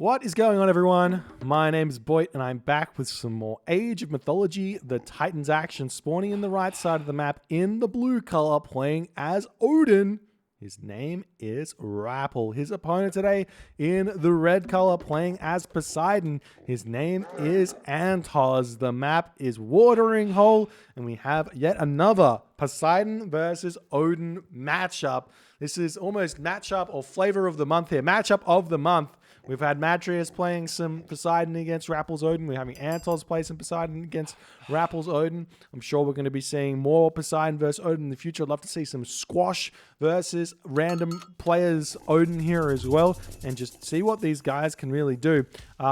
What is going on, everyone? My name is Boit, and I'm back with some more Age of Mythology, the Titans action, spawning in the right side of the map in the blue color, playing as Odin. His name is Rapl. His opponent today in the red color, playing as Poseidon. His name is 3antozz. The map is Watering Hole, and we have yet another Poseidon versus Odin matchup. This is almost matchup or flavor of the month here. Matchup of the month. We've had Madrius playing some Poseidon against Rapl's Odin. We're having 3antozz play some Poseidon against Rapl's Odin. I'm sure we're going to be seeing more Poseidon versus Odin in the future. I'd love to see some squash versus random players Odin here as well, and just see what these guys can really do.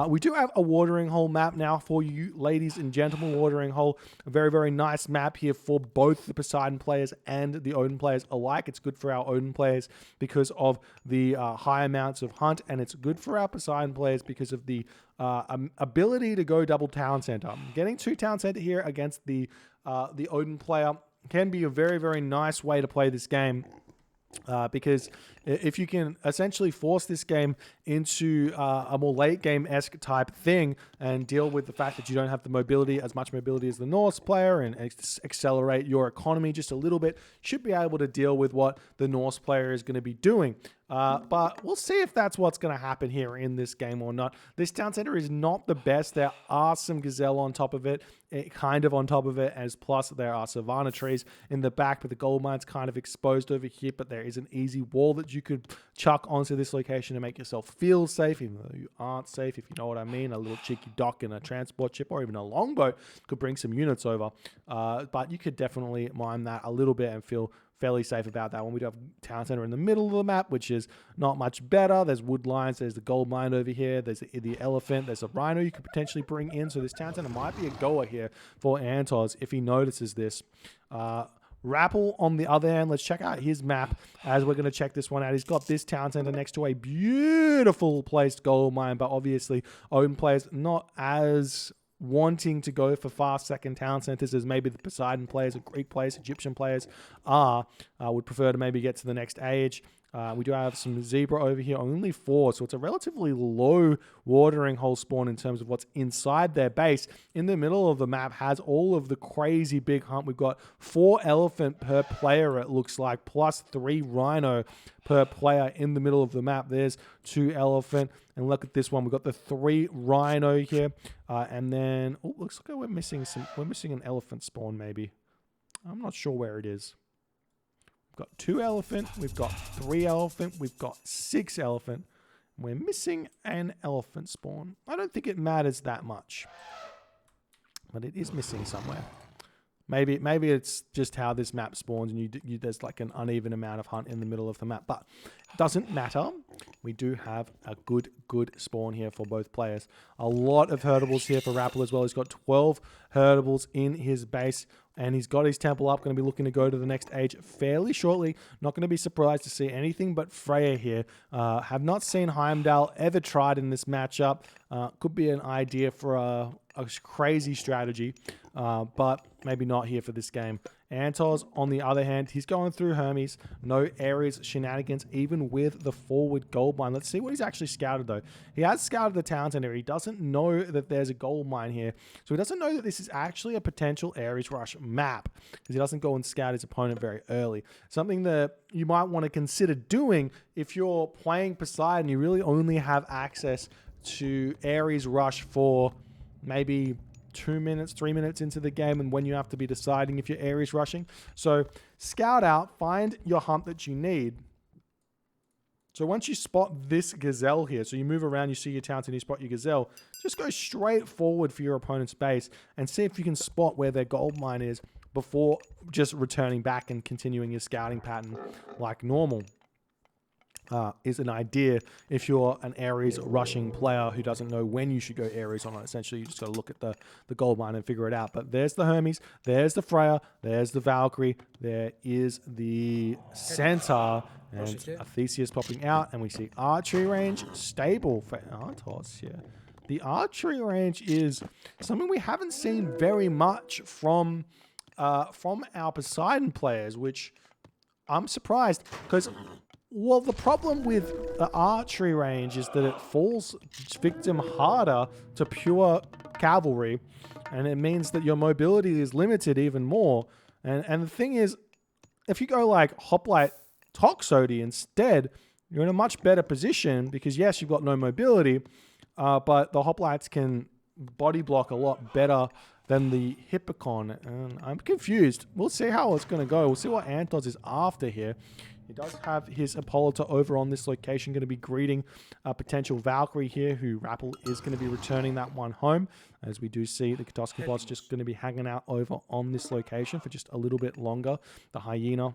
We do have a Watering Hole map now for you, ladies and gentlemen. Watering Hole, a very, very nice map here for both the Poseidon players and the Odin players alike. It's good for our Odin players because of the high amounts of hunt, and it's good for our Poseidon players because of the ability to go double town center. Getting 2 town center here against the Odin player can be a very, very nice way to play this game. Because if you can essentially force this game into a more late game-esque type thing and deal with the fact that you don't have the mobility, as much mobility as the Norse player, and accelerate your economy just a little bit, you should be able to deal with what the Norse player is going to be doing. But we'll see if that's what's going to happen here in this game or not. This town center is not the best. There are some gazelle on top of it, kind of on top of it, as plus there are savanna trees in the back, but the gold mine's kind of exposed over here, but there is an easy wall that you could chuck onto this location to make yourself feel safe, even though you aren't safe, if you know what I mean. A little cheeky dock and a transport ship or even a longboat could bring some units over, but you could definitely mine that a little bit and feel fairly safe about that one. We do have town center in the middle of the map, which is not much better. There's wood lines, there's the gold mine over here, there's the elephant, there's a rhino you could potentially bring in. So this town center might be a goer here for 3antozz if he notices this. Rapl, on the other hand, let's check out his map as we're going to check this one out. He's got this town center next to a beautiful placed gold mine, but obviously Odin players not as wanting to go for fast second town centers as maybe the Poseidon players or Greek players, Egyptian players are. Would prefer to maybe get to the next age. We do have some zebra over here, only 4, so it's a relatively low watering hole spawn in terms of what's inside their base. In the middle of the map has all of the crazy big hunt. We've got 4 elephant per player, it looks like, plus 3 rhino per player in the middle of the map. There's 2 elephant, and look at this one. We've got the 3 rhino here, and then looks like we're missing an elephant spawn maybe. I'm not sure where it is. We've got 2 elephant, we've got 3 elephant, we've got 6 elephant. We're missing an elephant spawn. I don't think it matters that much, but it is missing somewhere. Maybe it's just how this map spawns, and there's like an uneven amount of hunt in the middle of the map, but it doesn't matter. We do have a good spawn here for both players. A lot of herdables here for Rapl as well. He's got 12 herdables in his base, and he's got his temple up. Going to be looking to go to the next age fairly shortly. Not going to be surprised to see anything but Freya here. Have not seen Heimdall ever tried in this matchup. Could be an idea for a crazy strategy, but maybe not here for this game. 3antozz, on the other hand, he's going through Hermes. No Ares shenanigans, even with the forward gold mine. Let's see what he's actually scouted, though. He has scouted the town center. He doesn't know that there's a gold mine here. So he doesn't know that this is actually a potential Ares rush map, because he doesn't go and scout his opponent very early. Something that you might want to consider doing if you're playing Poseidon. You really only have access to Ares rush for maybe 2 minutes, 3 minutes into the game, and when you have to be deciding if you're Ares rushing. So scout out, find your hunt that you need. So once you spot this gazelle here, so you move around, you see your town and you spot your gazelle, just go straight forward for your opponent's base and see if you can spot where their gold mine is before just returning back and continuing your scouting pattern like normal. Is an idea if you're an Ares rushing player who doesn't know when you should go Ares on it. Essentially, you just got to look at the gold mine and figure it out. But there's the Hermes, there's the Freya, there's the Valkyrie, there is the Centaur, and a Theseus popping out, and we see archery range stable for 3antozz here. The archery range is something we haven't seen very much from our Poseidon players, which I'm surprised, because Well, the problem with the archery range is that it falls victim harder to pure cavalry, and it means that your mobility is limited even more. And the thing is, if you go like hoplite Toxote instead, you're in a much better position because yes, you've got no mobility, but the hoplites can body block a lot better than the Hippikon. And I'm confused. We'll see how it's going to go. We'll see what 3antozz is after here. He does have his Hippolyta over on this location, going to be greeting a potential Valkyrie here, who Rapl is going to be returning that one home. As we do see the Katoskabot's just going to be hanging out over on this location for just a little bit longer. The Hyena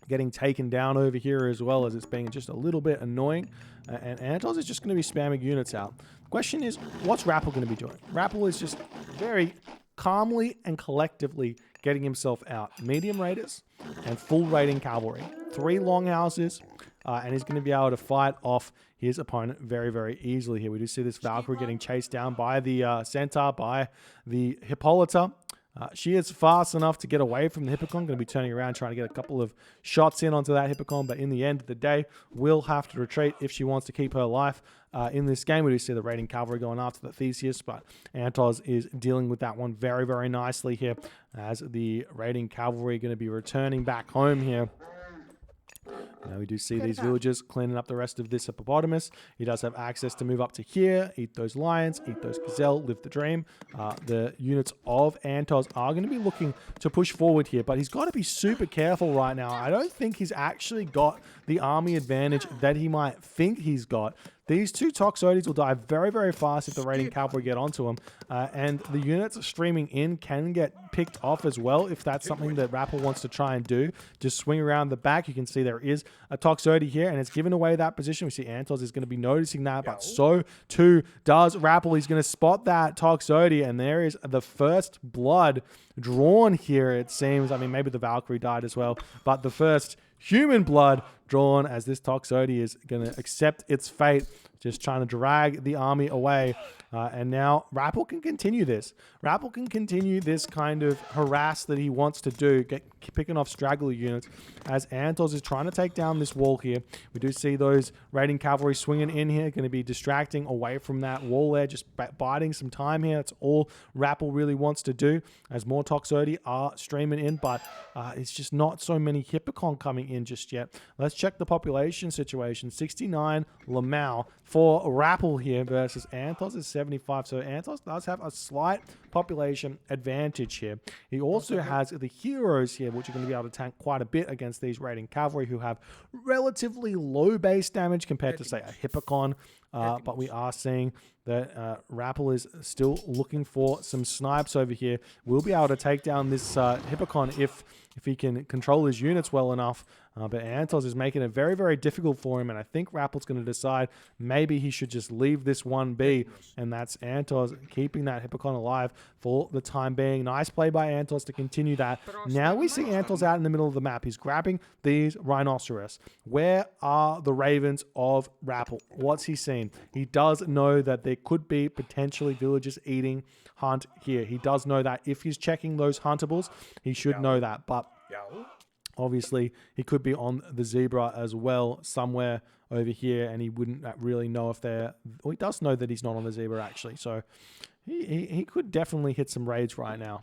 getting taken down over here as well, as it's being just a little bit annoying. And 3antozz is just going to be spamming units out. The question is, what's Rapl going to be doing? Rapl is just very calmly and collectively getting himself out. Medium raiders and full raiding cavalry. 3 longhouses, and he's going to be able to fight off his opponent very, very easily here. We do see this Valkyrie getting chased down by the Centaur, by the Hippolyta. She is fast enough to get away from the Hippikon. Going to be turning around, trying to get a couple of shots in onto that Hippikon, but in the end of the day, will have to retreat if she wants to keep her life. In this game, we do see the raiding cavalry going after the Theseus, but 3antozz is dealing with that one very, very nicely here, as the raiding cavalry going to be returning back home here. Now we do see these villagers cleaning up the rest of this hippopotamus. He does have access to move up to here, eat those lions, eat those gazelle, live the dream. The units of 3antozz are going to be looking to push forward here, but he's got to be super careful right now. I don't think he's actually got the army advantage that he might think he's got. These 2 Toxotes will die very, very fast if the raiding cavalry get onto them. And the units streaming in can get picked off as well if that's something that Rapl wants to try and do. Just swing around the back. You can see there is a Toxote here, and it's given away that position. We see 3antozz is going to be noticing that, but so too does Rapl. He's going to spot that Toxote, and there is the first blood drawn here, it seems. I mean, maybe the Valkyrie died as well, but the first human blood drawn as this Toxote is going to accept its fate, just trying to drag the army away. And now Rapl can continue this. Rapl can continue this kind of harass that he wants to do, picking off straggler units, as 3antozz is trying to take down this wall here. We do see those raiding cavalry swinging in here, going to be distracting away from that wall there, just biding some time here. That's all Rapl really wants to do, as more Toxote are streaming in, but it's just not so many Hippikon coming in just yet. Let's check the population situation. 69 Lamau for Rapl here versus 3antozz is 75. So 3antozz does have a slight population advantage here. He also has the heroes here, which are going to be able to tank quite a bit against these raiding cavalry, who have relatively low base damage compared to, say, a Hippikon. But we are seeing that Rapl is still looking for some snipes over here. We'll be able to take down this Hippikon if he can control his units well enough. But 3antozz is making it very, very difficult for him, and I think Rappel's going to decide maybe he should just leave this one be, and that's 3antozz keeping that Hippikon alive for the time being. Nice play by 3antozz to continue that. Now we see 3antozz out in the middle of the map. He's grabbing these rhinoceros. Where are the ravens of Rapl? What's he seen? He does know that there could be potentially villagers eating hunt here. He does know that. If he's checking those huntables, he should know that, but obviously, he could be on the zebra as well, somewhere over here, and he wouldn't really know if they're... Well, he does know that he's not on the zebra, actually, so he could definitely hit some raids right now,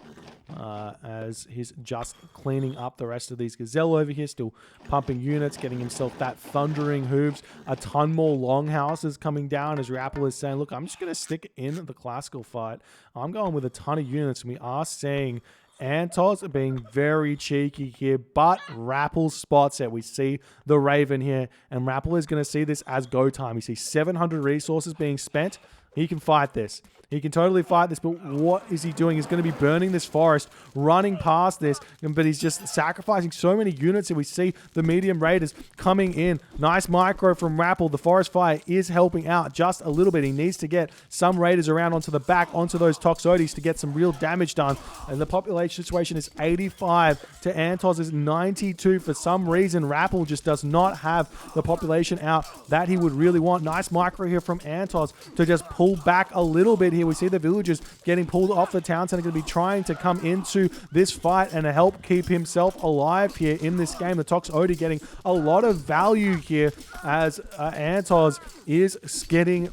as he's just cleaning up the rest of these gazelle over here, still pumping units, getting himself that thundering hooves, a ton more longhouses coming down, as Rapl is saying, look, I'm just going to stick in the classical fight. I'm going with a ton of units, and we are seeing 3antozz being very cheeky here, but Rapl spots it. We see the Raven here, and Rapl is going to see this as go time. You see 700 resources being spent. He can fight this. He can totally fight this, but what is he doing? He's going to be burning this forest, running past this, but he's just sacrificing so many units, and we see the medium raiders coming in. Nice micro from Rapl. The forest fire is helping out just a little bit. He needs to get some raiders around onto the back, onto those Toxotes to get some real damage done, and the population situation is 85 to 3antozz 92. For some reason, Rapl just does not have the population out that he would really want. Nice micro here from 3antozz to just pull back a little bit here. here. We see the villagers getting pulled off the town center, going to be trying to come into this fight and help keep himself alive here in this game. The Toxote getting a lot of value here as 3antozz is getting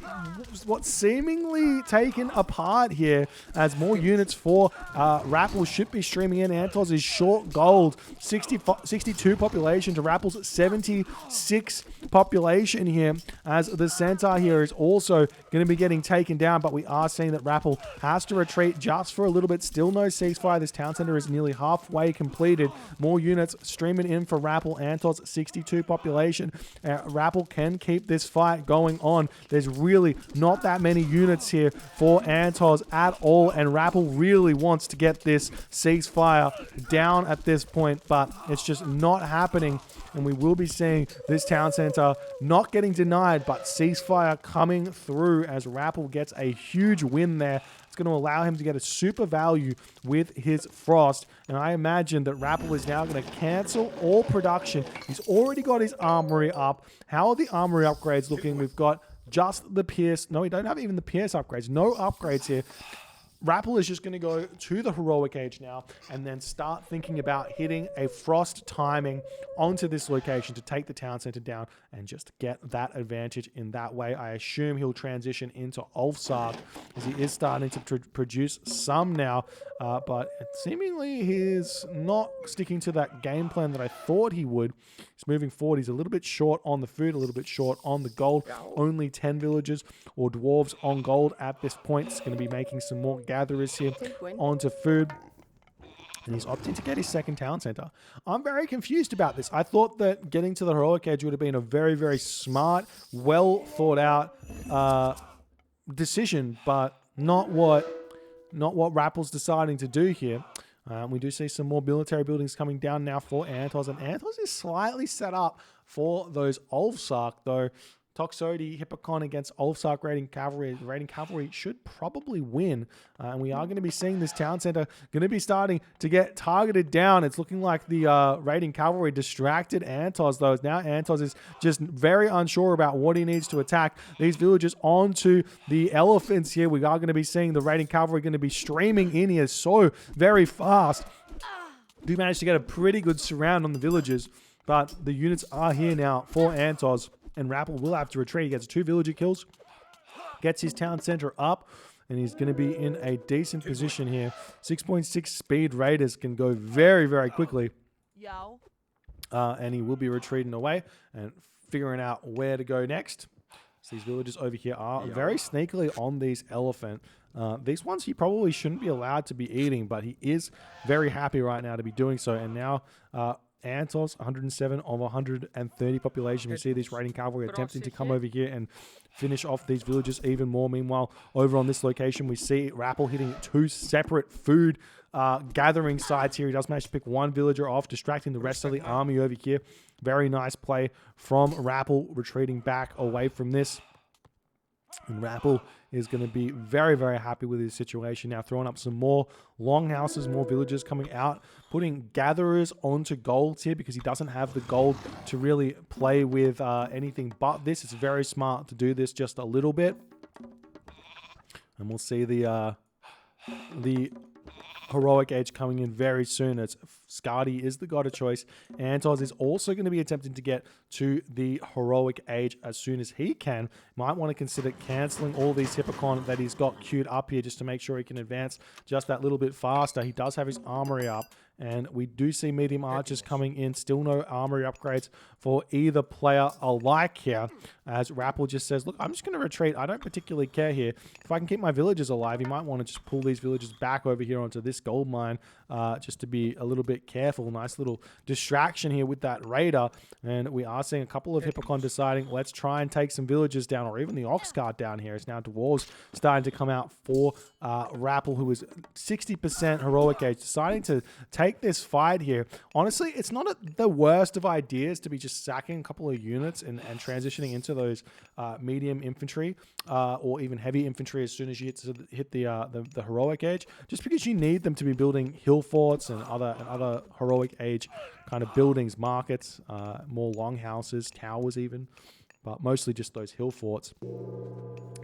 what seemingly taken apart here as more units for Rapl should be streaming in. 3antozz is short gold, 62 population to Rapl's 76 population here, as the centaur here is also going to be getting taken down, but we are seeing that Rapl has to retreat just for a little bit. Still no ceasefire. This town center is nearly halfway completed. More units streaming in for Rapl. 3antozz 62 population. Rapl can keep this fight going on. There's really not that many units here for 3antozz at all, and Rapl really wants to get this ceasefire down at this point, but it's just not happening, and we will be seeing this town center not getting denied, but ceasefire coming through as Rapl gets a huge win there. It's going to allow him to get a super value with his frost, and I imagine that Rapl is now going to cancel all production. He's already got his armory up. How are the armory upgrades looking? We've got just the pierce. No, we don't have even the pierce upgrades. No upgrades here. Rapl is just going to go to the heroic age now and then start thinking about hitting a frost timing onto this location to take the town center down and just get that advantage in that way. I assume he'll transition into Ulfsark as he is starting to produce some now, but seemingly he's not sticking to that game plan that I thought he would. He's moving forward. He's a little bit short on the food, a little bit short on the gold. Only 10 villagers or dwarves on gold at this point. He's going to be making some more gatherers here onto food, and he's opting to get his second town center. I'm very confused about this. I thought that getting to the heroic edge would have been a very, very smart, well thought out decision, but not what Rapl's deciding to do here. We do see some more military buildings coming down now for 3antozz, and 3antozz is slightly set up for those Ulfsark, though. Toxote, Hippikon against Ulfsark raiding cavalry. The raiding cavalry should probably win. And we are going to be seeing this town center going to be starting to get targeted down. It's looking like the raiding cavalry distracted 3antozz, though. Now 3antozz is just very unsure about what he needs to attack. These villagers onto the elephants here. We are going to be seeing the raiding cavalry going to be streaming in here so very fast. Do manage to get a pretty good surround on the villagers, but the units are here now for 3antozz. And Rapl will have to retreat. He gets 2 villager kills, gets his town center up, and he's going to be in a decent position here. 6.6 speed raiders can go very, very quickly. And he will be retreating away and figuring out where to go next. So these villagers over here are very sneakily on these elephant. These ones he probably shouldn't be allowed to be eating, but he is very happy right now to be doing so. And now 3antozz, 107 of 130 population. We see these raiding cavalry attempting to come over here and finish off these villages even more. Meanwhile, over on this location, we see Rapl hitting 2 separate food gathering sites here. He does manage to pick 1 villager off, distracting the rest of the army over here. Very nice play from Rapl, retreating back away from this. And Rapl is going to be very, very happy with his situation now, throwing up some more longhouses, more villagers coming out, putting gatherers onto golds here because he doesn't have the gold to really play with anything but this. It's very smart to do this just a little bit. And we'll see the heroic age coming in very soon. It's Skadi is the god of choice. 3antozz is also going to be attempting to get to the heroic age as soon as he can. Might want to consider cancelling all these Hippikon that he's got queued up here just to make sure he can advance just that little bit faster. He does have his armory up, and we do see medium archers coming in. Still no armory upgrades for either player alike here, as Rapl just says, look, I'm just going to retreat. I don't particularly care here. If I can keep my villagers alive, you might want to just pull these villagers back over here onto this gold mine just to be a little bit careful. Nice little distraction here with that raider, and we are seeing a couple of Hippikon deciding, let's try and take some villagers down, or even the ox cart down here. It's now dwarves starting to come out for Rapl, who is 60% heroic age, deciding to take this fight here. Honestly, it's not the worst of ideas to be just sacking a couple of units and transitioning into those medium infantry or even heavy infantry as soon as you hit the heroic age, just because you need them to be building hill forts and other heroic age kind of buildings, markets, more longhouses, towers even, but mostly just those hill forts.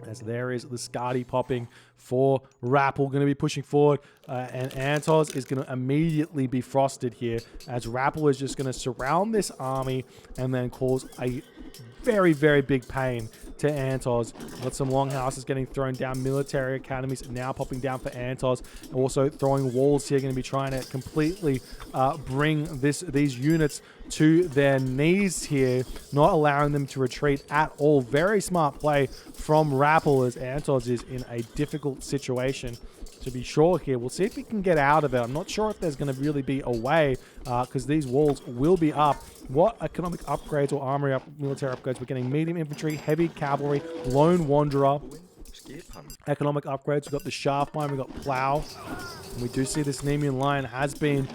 As there is the Skadi popping for Rapl, going to be pushing forward, and 3antozz is going to immediately be frosted here, as Rapl is just going to surround this army and then cause a very, very big pain to 3antozz. Got some longhouses getting thrown down. Military academies now popping down for 3antozz. Also throwing walls here, going to be trying to completely bring these units to their knees here, not allowing them to retreat at all. Very smart play from Rapl, as 3antozz is in a difficult situation to be sure here. We'll see if he can get out of it. I'm not sure if there's going to really be a way, because these walls will be up. What economic upgrades or armory military upgrades? We're getting medium infantry, heavy cavalry, lone wanderer. Economic upgrades, we've got the shaft mine, we've got plow. And we do see this Nemean lion has been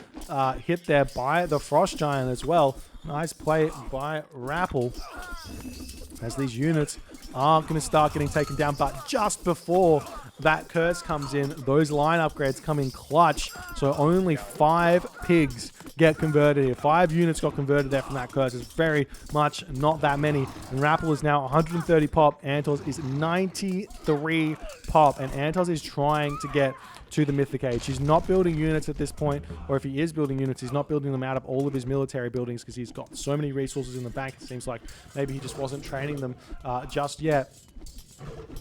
hit there by the frost giant as well. Nice play by Rapl, as these units are going to start getting taken down, but just before that curse comes in, those line upgrades come in clutch. So only 5 pigs get converted here. 5 units got converted there from that curse. It's very much not that many. And Rapl is now 130 pop. 3antozz is 93 pop. And 3antozz is trying to get to the Mythic Age. He's not building units at this point, or if he is building units, he's not building them out of all of his military buildings, because he's got so many resources in the bank. It seems like maybe he just wasn't training them just yet.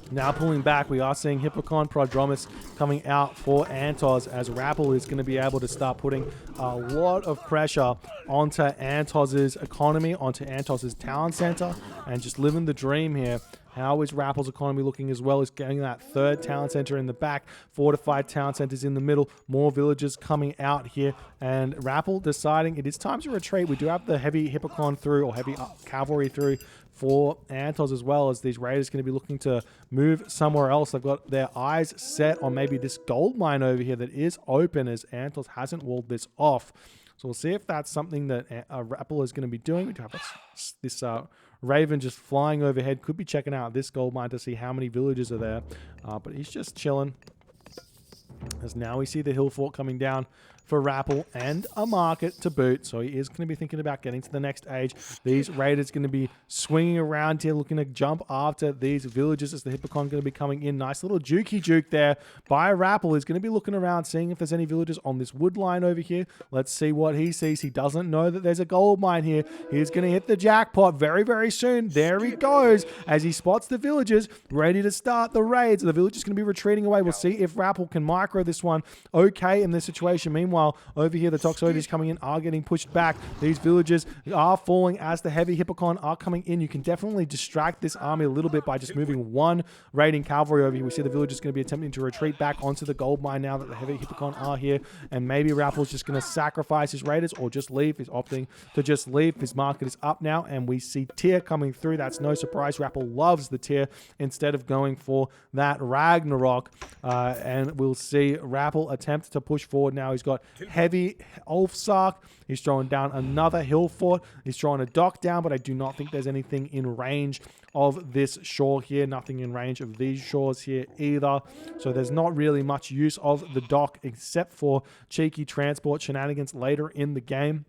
Now pulling back, we are seeing Hippikon, Prodromus coming out for 3antozz, as Rapl is going to be able to start putting a lot of pressure onto 3antozz's economy, onto 3antozz's town center, and just living the dream here. How is Rapl's economy looking, as well as getting that 3rd town center in the back, fortified town centers in the middle, more villagers coming out here, and Rapl deciding it is time to retreat. We do have the heavy Hippikon through, or heavy cavalry through, for 3antozz, as well as these raiders going to be looking to move somewhere else. They've got their eyes set on maybe this gold mine over here that is open, as 3antozz hasn't walled this off. So we'll see if that's something that Rapl is going to be doing. We do have this Raven just flying overhead. Could be checking out this gold mine to see how many villagers are there. But he's just chilling, as now we see the hill fort coming down for Rapl, and a market to boot. So he is going to be thinking about getting to the next age. These raiders going to be swinging around here, looking to jump after these villages, as the Hippikon going to be coming in. Nice little jukey juke there by Rapl. He's going to be looking around, seeing if there's any villagers on this wood line over here. Let's see what he sees. He doesn't know that there's a gold mine here. He's going to hit the jackpot very, very soon. There he goes, as he spots the villagers ready to start the raids. The villagers going to be retreating away. We'll see if Rapl can micro this one okay in this situation. Meanwhile, over here, the Toxotes coming in are getting pushed back. These villagers are falling as the heavy Hippikon are coming in. You can definitely distract this army a little bit by just moving 1 raiding cavalry over here. We see the villagers going to be attempting to retreat back onto the gold mine now that the heavy Hippikon are here. And maybe Rappl's just going to sacrifice his raiders, or just leave. He's opting to just leave. His market is up now, and we see tier coming through. That's no surprise. Rapl loves the tier instead of going for that Ragnarok. And we'll see Rapl attempt to push forward now. He's got heavy Ulfsark. He's throwing down another hill fort. He's throwing a dock down, but I do not think there's anything in range of this shore here. Nothing in range of these shores here either. So there's not really much use of the dock, except for cheeky transport shenanigans later in the game,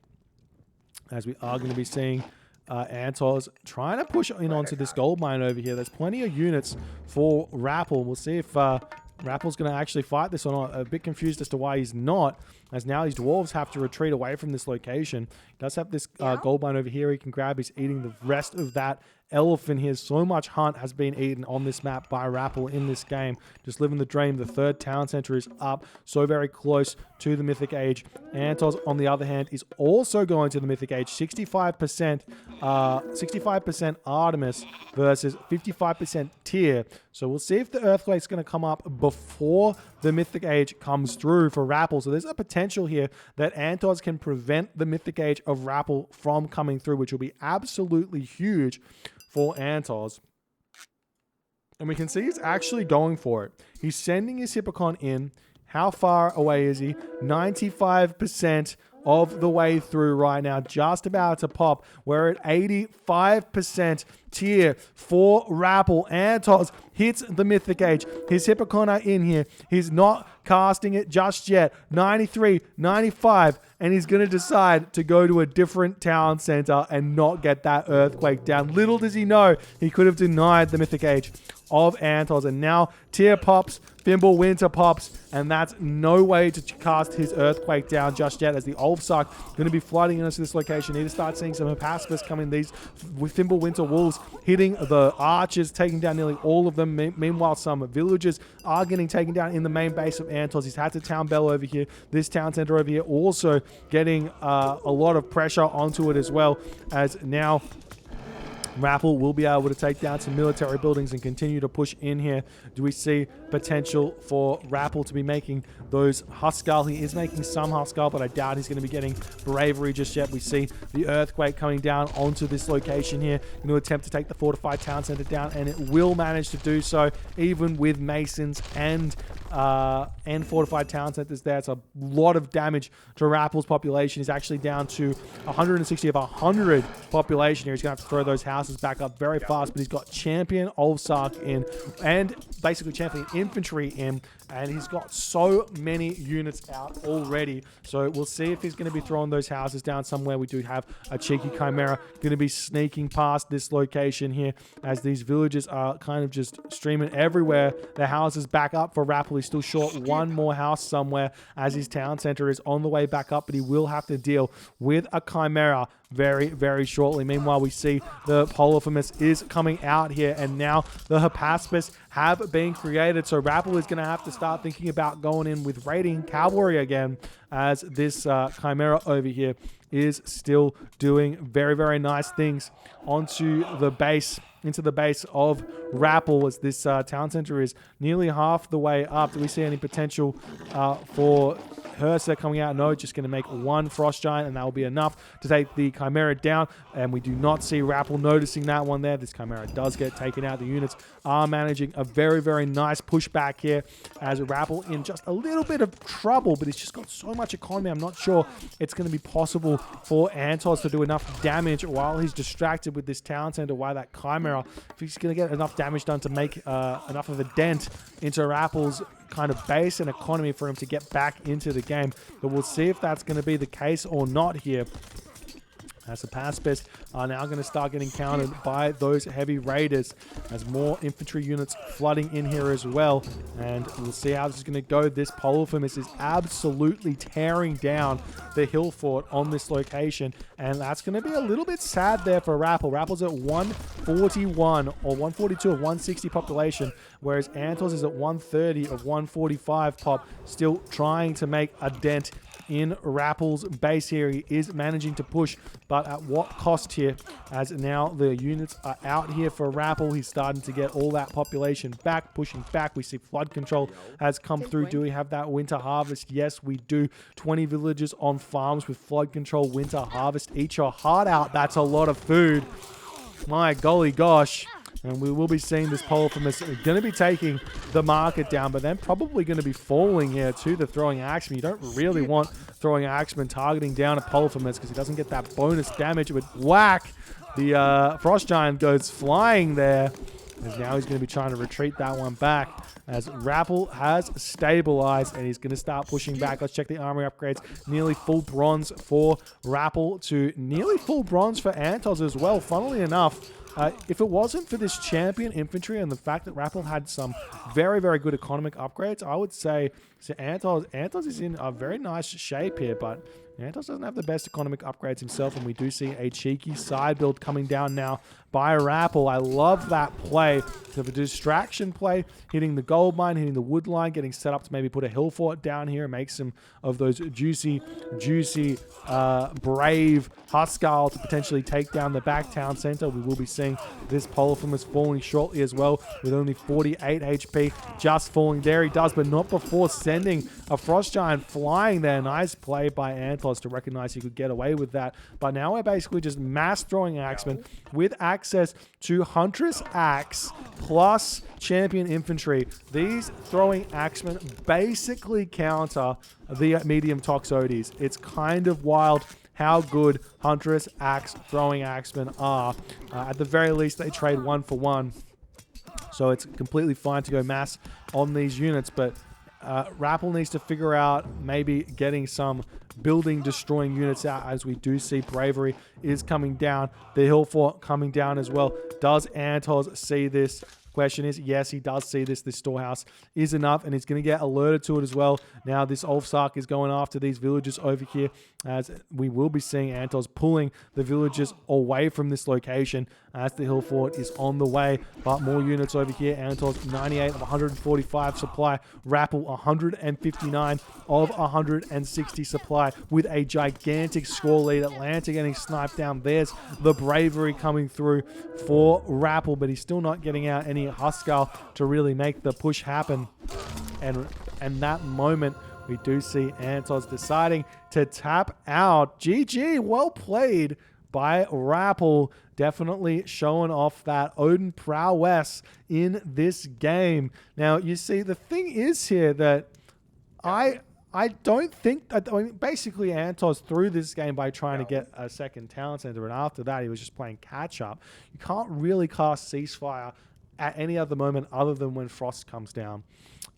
as we are going to be seeing 3antozz trying to push in onto this gold mine over here. There's plenty of units for Rapl. We'll see if Rappel's going to actually fight this or not. A bit confused as to why he's not, as now his dwarves have to retreat away from this location. He does have this gold mine over here he can grab. He's eating the rest of that elephant here. So much hunt has been eaten on this map by Rapl in this game. Just living the dream. The 3rd town center is up, so very close to the Mythic Age. 3antozz, on the other hand, is also going to the Mythic Age. 65% Artemis versus 55% tier. So we'll see if the Earthquake's going to come up before the Mythic Age comes through for Rapl. So there's a potential here that 3antozz can prevent the Mythic Age of Rapl from coming through, which will be absolutely huge for 3antozz. And we can see he's actually going for it. He's sending his Hippikon in. How far away is he? 95% of the way through right now, just about to pop. We're at 85% tier for Rapl. AntozZ hits the Mythic Age. His Hippikon are in here. He's not casting it just yet. 93, 95, and he's going to decide to go to a different town center and not get that earthquake down. Little does he know, he could have denied the Mythic Age of AntozZ, and now tier pops, Thimble Winter pops, and that's no way to cast his earthquake down just yet, as the Ulfsark going to be flooding into this location. Need to start seeing some Hippaspis coming. These with Thimble Winter wolves hitting the archers, taking down nearly all of them. Meanwhile, some villagers are getting taken down in the main base of AntozZ. He's had to town bell over here. This town center over here also getting a lot of pressure onto it as well, as now Rapl will be able to take down some military buildings and continue to push in here. Do we see potential for Rapl to be making those Huskar? He is making some Huskar, but I doubt he's going to be getting bravery just yet. We see the earthquake coming down onto this location here. Going to attempt to take the fortified town center down, and it will manage to do so, even with masons and fortified town centers there. It's a lot of damage to Rapl's population. He's actually down to 160 of 100 population here. He's going to have to throw those houses back up very fast, but he's got champion Ulfsark in and basically champion infantry in, and he's got so many units out already. So we'll see if he's going to be throwing those houses down somewhere. We do have a cheeky Chimera going to be sneaking past this location here, as these villages are kind of just streaming everywhere. The houses back up for Rapl. He's still short one more house somewhere, as his town center is on the way back up, but he will have to deal with a Chimera very, very shortly. Meanwhile, we see the Polyphemus is coming out here, and now the Hippaspis have been created. So Rapl is going to have to start thinking about going in with raiding cavalry again, as this Chimera over here is still doing very, very nice things onto the base, into the base of Rapl, as this town center is nearly half the way up. Do we see any potential for Hursa coming out? No, just going to make one Frost Giant, and that will be enough to take the Chimera down, and we do not see Rapl noticing that one there. This Chimera does get taken out. The units are managing a very, very nice pushback here, as Rapl in just a little bit of trouble, but he's just got so much economy. I'm not sure it's going to be possible for AntozZ to do enough damage while he's distracted with this town center. Why that Chimera, if he's going to get enough damage done to make enough of a dent into Rapl's kind of base and economy for him to get back into the game. But we'll see if that's going to be the case or not here, as the Hippaspis are now going to start getting countered by those heavy raiders, as more infantry units flooding in here as well. And we'll see how this is going to go. This Polyphemus is absolutely tearing down the hill fort on this location, and that's going to be a little bit sad there for Rapl. Rapl's at 141 or 142 of 160 population, whereas AntozZ is at 130 of 145 pop, still trying to make a dent in Rapl's base here. He is managing to push, but at what cost here, as now the units are out here for Rapl. He's starting to get all that population back, pushing back. We see flood control has come through. Do we have that winter harvest? Yes, we do. 20 villages on farms with flood control, winter harvest. Eat your heart out. That's a lot of food. My golly gosh. And we will be seeing this Polyphemus going to be taking the market down, but then probably going to be falling here to the throwing axeman. You don't really want throwing axeman targeting down a Polyphemus, because he doesn't get that bonus damage. But whack! The Frost Giant goes flying there, as now he's going to be trying to retreat that one back, as Rapl has stabilized, and he's going to start pushing back. Let's check the armory upgrades. Nearly full bronze for Rapl to nearly full bronze for AntozZ as well. Funnily enough, if it wasn't for this champion infantry and the fact that Rapl had some very, very good economic upgrades, I would say so AntozZ is in a very nice shape here, but AntozZ doesn't have the best economic upgrades himself, and we do see a cheeky side build coming down now by Rapl. I love that play. So the distraction play, hitting the gold mine, hitting the wood line, getting set up to maybe put a hill fort down here and make some of those juicy, brave Huskar to potentially take down the back town center. We will be seeing this Polyphemus falling shortly as well, with only 48 HP, just falling there. He does, but not before sending a Frost Giant flying there. Nice play by AntozZ to recognize he could get away with that. But now we're basically just mass throwing axemen with access to Huntress Axe plus Champion Infantry. These throwing axemen basically counter the medium Toxotes. It's kind of wild how good Huntress, Axe, Throwing Axemen are. At the very least, they trade 1 for 1. So it's completely fine to go mass on these units, but Rapl needs to figure out maybe getting some building destroying units out, as we do see bravery is coming down, the hill fort coming down as well. Does 3antozz see this? Question is, yes, he does see this. This storehouse is enough, and he's going to get alerted to it as well. Now, this Ulfsark is going after these villagers over here, as we will be seeing 3antozz pulling the villagers away from this location as the hill fort is on the way. But more units over here. 3antozz 98 of 145 supply. Rapl 159 of 160 supply with a gigantic score lead. Atlanta getting sniped down. There's the bravery coming through for Rapl, but he's still not getting out any Huskar to really make the push happen. And that moment, we do see 3antozz deciding to tap out. GG, well played by Rapl. Definitely showing off that Odin prowess in this game. Now, you see, the thing is here that I don't think that, I mean, basically 3antozz threw this game by trying to get a second talent center, and after that he was just playing catch up. You can't really cast Ceasefire at any other moment other than when Frost comes down,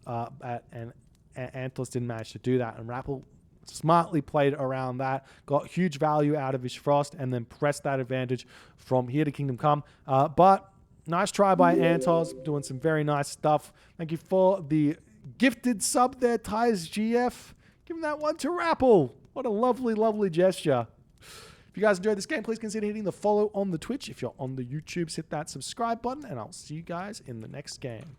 and 3antozz didn't manage to do that, and Rapl smartly played around that, got huge value out of his Frost, and then pressed that advantage from here to Kingdom Come. But nice try by 3antozz, doing some very nice stuff. Thank you for the gifted sub there, Ty's GF. Giving that one to Rapl. What a lovely, lovely gesture. If you guys enjoyed this game, please consider hitting the follow on the Twitch. If you're on the YouTubes, hit that subscribe button, and I'll see you guys in the next game.